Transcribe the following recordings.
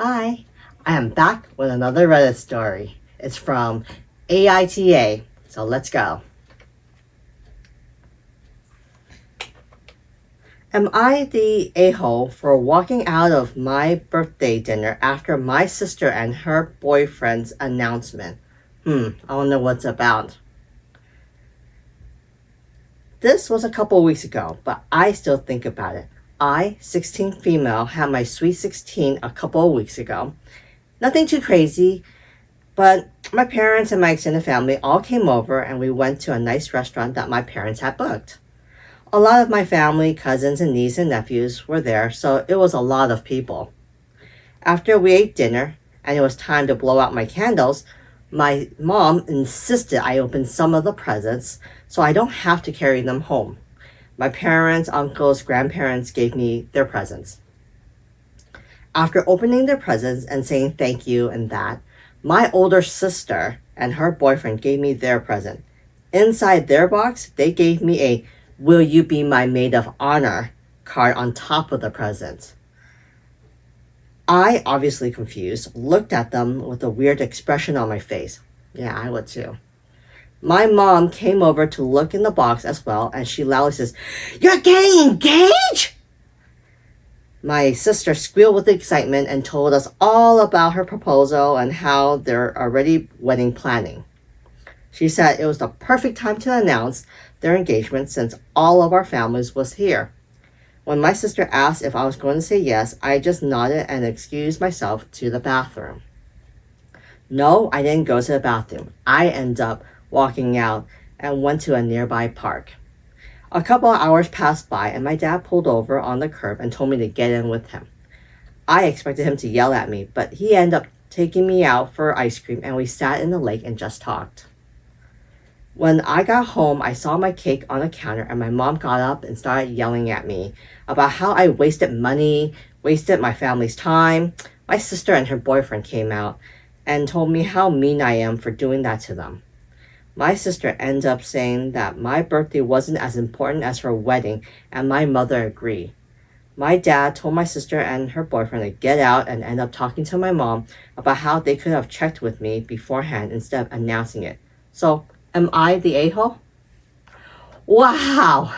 Hi, I am back with another Reddit story. It's from AITA, so let's go. Am I the a-hole for walking out of my birthday dinner after my sister and her boyfriend's announcement? I don't know what's about. This was a couple weeks ago, but I still think about it. I, 16 female, had my sweet 16 a couple of weeks ago. Nothing too crazy, but my parents and my extended family all came over and we went to a nice restaurant that my parents had booked. A lot of my family, cousins, and nieces and nephews were there, so it was a lot of people. After we ate dinner and it was time to blow out my candles, my mom insisted I open some of the presents so I don't have to carry them home. My parents, uncles, grandparents gave me their presents. After opening their presents and saying thank you and that, my older sister and her boyfriend gave me their present. Inside their box, they gave me a "Will you be my maid of honor" card on top of the present. I, obviously confused, looked at them with a weird expression on my face. Yeah, I would too. My mom came over to look in the box as well, and she loudly says, "You're getting engaged?" My sister squealed with excitement and told us all about her proposal and how they're already wedding planning. She said it was the perfect time to announce their engagement since all of our families was here. When my sister asked if I was going to say yes, I just nodded and excused myself to the bathroom. No, I didn't go to the bathroom. I ended up walking out and went to a nearby park. A couple of hours passed by and my dad pulled over on the curb and told me to get in with him. I expected him to yell at me, but he ended up taking me out for ice cream and we sat in the lake and just talked. When I got home, I saw my cake on the counter and my mom got up and started yelling at me about how I wasted money, wasted my family's time. My sister and her boyfriend came out and told me how mean I am for doing that to them. My sister ended up saying that my birthday wasn't as important as her wedding, and my mother agreed. My dad told my sister and her boyfriend to get out and end up talking to my mom about how they could have checked with me beforehand instead of announcing it. So, am I the a-hole? Wow!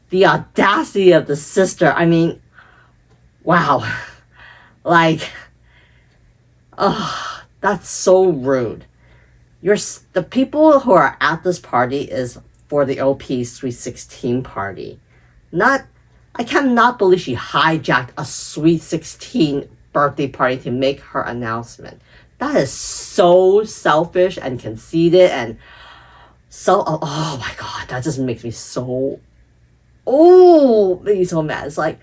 The audacity of the sister. I mean, wow. That's so rude. The people who are at this party is for the OP's Sweet 16 party. I cannot believe she hijacked a Sweet 16 birthday party to make her announcement. That is so selfish and conceited and oh my god, that just makes me so mad. It's like,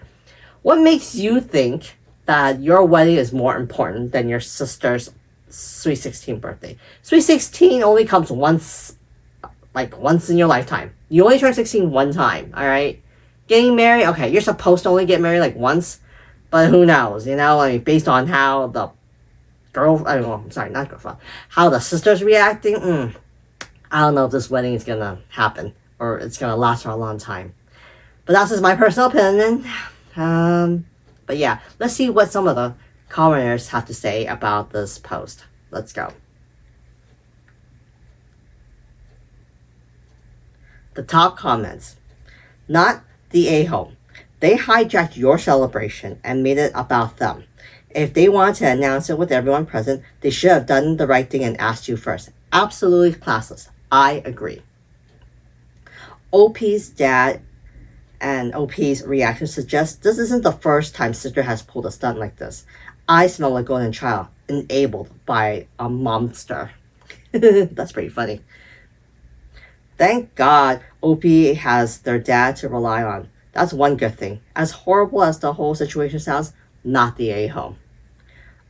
what makes you think that your wedding is more important than your sister's Sweet 16 birthday? Sweet 16 only comes once in your lifetime. You only turn 16 one time, alright? Getting married, okay, you're supposed to only get married once, but who knows, based on how the how the sister's reacting, I don't know if this wedding is gonna happen, or it's gonna last for a long time. But that's just my personal opinion. But yeah, let's see what some of the commenters have to say about this post. Let's go. The top comments. Not the a-hole. They hijacked your celebration and made it about them. If they wanted to announce it with everyone present, they should have done the right thing and asked you first. Absolutely classless. I agree. OP's dad and OP's reaction suggests this isn't the first time sister has pulled a stunt like this. I smell a golden child enabled by a monster. That's pretty funny. Thank God OP has their dad to rely on. That's one good thing. As horrible as the whole situation sounds, not the a-hole.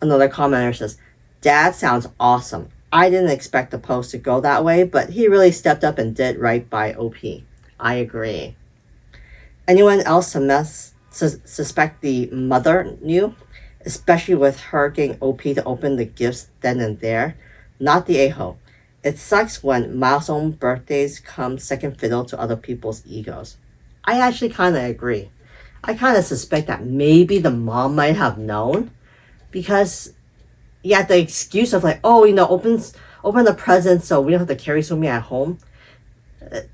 Another commenter says, "Dad sounds awesome. I didn't expect the post to go that way, but he really stepped up and did right by OP." I agree. Anyone else suspect the mother knew? Especially with her getting OP to open the gifts then and there? Not the a-hole. It sucks when milestone birthdays come second fiddle to other people's egos. I actually kind of agree. I kind of suspect that maybe the mom might have known because, yeah, the excuse of like, oh, open the present so we don't have to carry so many at home.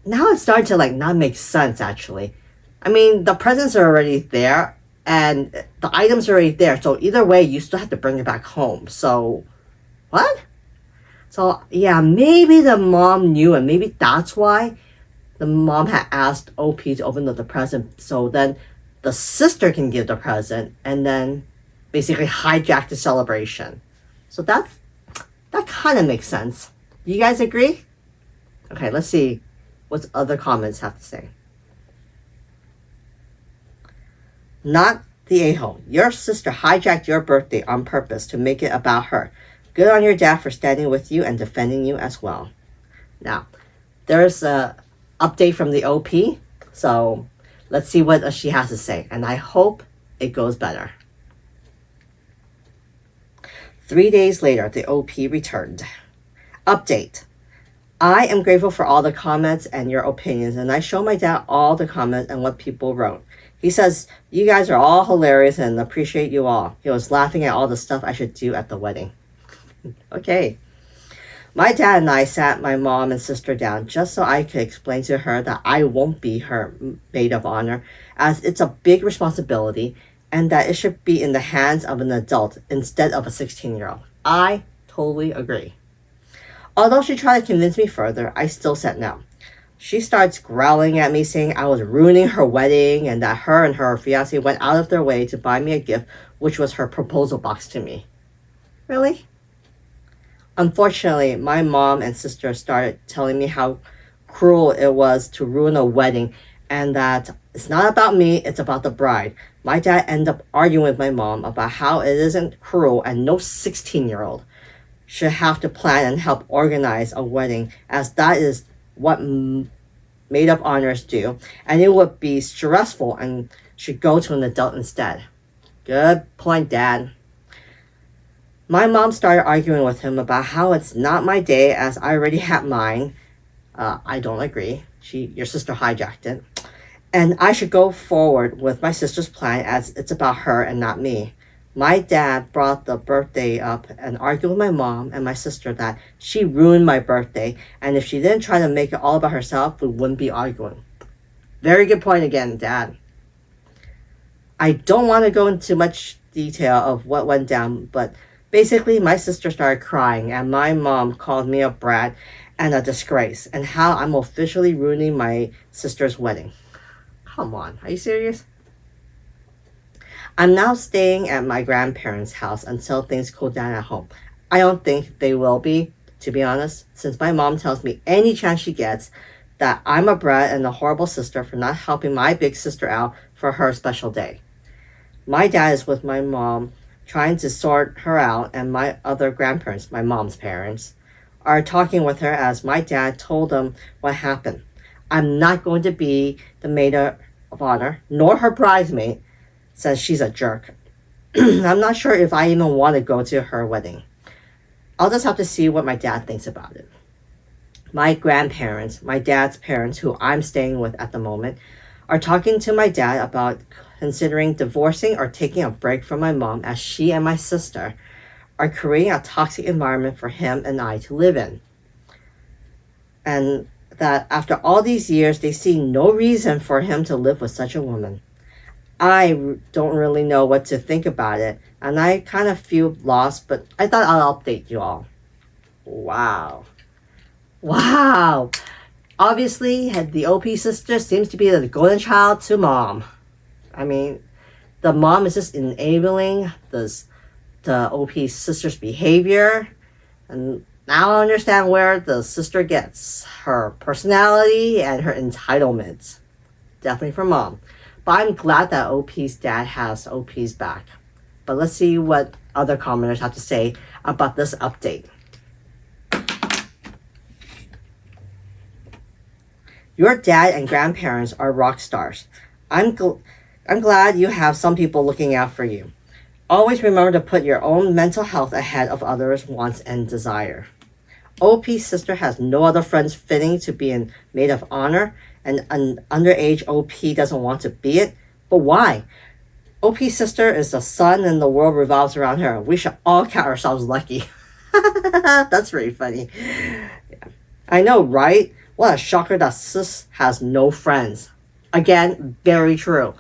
Now it's starting to like not make sense actually. I mean, the presents are already there and the items are already there, so either way, you still have to bring it back home. So, what? So, yeah, maybe the mom knew, and maybe that's why the mom had asked OP to open up the present so then the sister can give the present and then basically hijack the celebration. So that kind of makes sense. You guys agree? Okay, let's see what other comments have to say. Not the a-hole. Your sister hijacked your birthday on purpose to make it about her. Good on your dad for standing with you and defending you as well. Now, there's a update from the OP, so let's see what she has to say, and I hope it goes better. 3 days later, the OP returned. Update. I am grateful for all the comments and your opinions, and I show my dad all the comments and what people wrote. He says, you guys are all hilarious and appreciate you all. He was laughing at all the stuff I should do at the wedding. Okay. My dad and I sat my mom and sister down just so I could explain to her that I won't be her maid of honor, as it's a big responsibility and that it should be in the hands of an adult instead of a 16-year-old. I totally agree. Although she tried to convince me further, I still said no. She starts growling at me saying I was ruining her wedding and that her and her fiancé went out of their way to buy me a gift, which was her proposal box to me. Really? Unfortunately, my mom and sister started telling me how cruel it was to ruin a wedding and that it's not about me, it's about the bride. My dad ended up arguing with my mom about how it isn't cruel and no 16-year-old should have to plan and help organize a wedding, as that is what maid of honors do, and it would be stressful and should go to an adult instead. Good point, Dad. My mom started arguing with him about how it's not my day as I already had mine. I don't agree. Your sister hijacked it. And I should go forward with my sister's plan as it's about her and not me. My dad brought the birthday up and argued with my mom and my sister that she ruined my birthday, and if she didn't try to make it all about herself, we wouldn't be arguing. Very good point again, Dad. I don't want to go into much detail of what went down, but basically my sister started crying and my mom called me a brat and a disgrace and how I'm officially ruining my sister's wedding. Come on, are you serious? I'm now staying at my grandparents' house until things cool down at home. I don't think they will be, to be honest, since my mom tells me any chance she gets that I'm a brat and a horrible sister for not helping my big sister out for her special day. My dad is with my mom trying to sort her out, and my other grandparents, my mom's parents, are talking with her as my dad told them what happened. I'm not going to be the maid of honor, nor her bridesmaid, says she's a jerk. I'm not sure if I even want to go to her wedding. I'll just have to see what my dad thinks about it. My grandparents, my dad's parents, who I'm staying with at the moment, are talking to my dad about considering divorcing or taking a break from my mom, as she and my sister are creating a toxic environment for him and I to live in. And that after all these years, they see no reason for him to live with such a woman. I don't really know what to think about it, and I kind of feel lost, but I thought I'll update you all. Wow. Obviously, the OP sister seems to be the golden child to mom. I mean, the mom is just enabling the OP sister's behavior, and now I understand where the sister gets her personality and her entitlements. Definitely from mom. But I'm glad that OP's dad has OP's back. But let's see what other commenters have to say about this update. Your dad and grandparents are rock stars. I'm glad you have some people looking out for you. Always remember to put your own mental health ahead of others' wants and desire. OP's sister has no other friends fitting to be a maid of honor, and an underage OP doesn't want to be it, But why? OP's sister is the sun and the world revolves around her. We should all count ourselves lucky. That's pretty funny. I know, right? What a shocker that sis has no friends. Again, very true.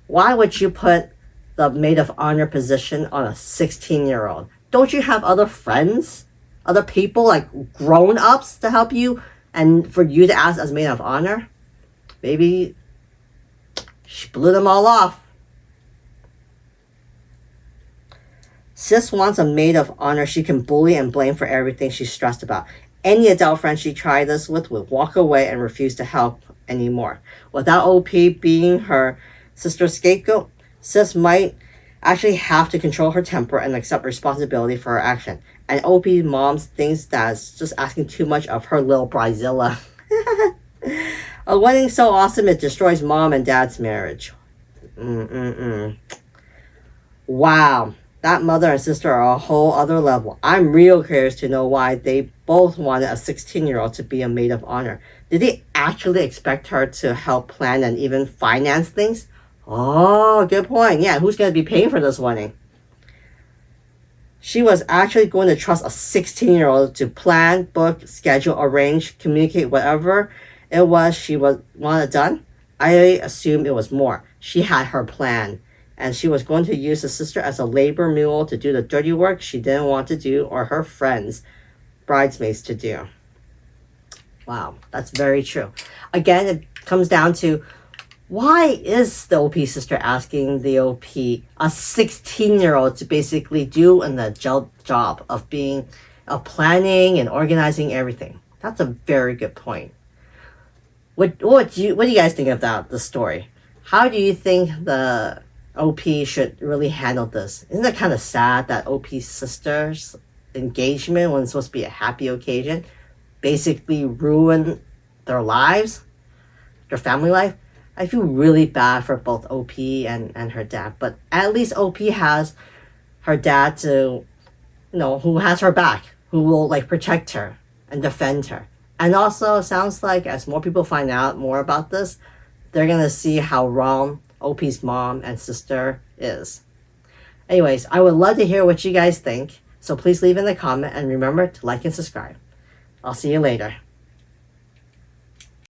Why would you put the maid of honor position on a 16-year-old? Don't you have other friends? Other people, like grown-ups to help you and for you to ask as maid of honor? Maybe she blew them all off. Sis wants a maid of honor she can bully and blame for everything she's stressed about. Any adult friend she tried this with would walk away and refuse to help anymore. Without OP being her sister's scapegoat, Sis might actually have to control her temper and accept responsibility for her action. And OP mom thinks that's just asking too much of her little bridezilla. A wedding so awesome it destroys mom and dad's marriage. Wow. That mother and sister are a whole other level. I'm real curious to know why they both wanted a 16-year-old to be a maid of honor. Did they actually expect her to help plan and even finance things? Oh, good point. Yeah, who's going to be paying for this wedding? She was actually going to trust a 16-year-old to plan, book, schedule, arrange, communicate whatever it was she wanted done. I assume it was more. She had her plan. And she was going to use the sister as a labor mule to do the dirty work she didn't want to do or her friends, bridesmaids, to do. Wow, that's very true. Again, it comes down to why is the OP sister asking the OP, a 16-year-old, to basically do an adult job of planning and organizing everything? That's a very good point. What do you guys think about the story? How do you think the OP should really handle this? Isn't it kind of sad that OP's sister's engagement, when it's supposed to be a happy occasion, basically ruined their lives, their family life? I feel really bad for both OP and her dad, but at least OP has her dad to, who has her back, who will like protect her and defend her. And also, it sounds like as more people find out more about this, they're gonna see how wrong OP's mom and sister is. Anyways, I would love to hear what you guys think, so please leave in the comment and remember to like and subscribe. I'll see you later.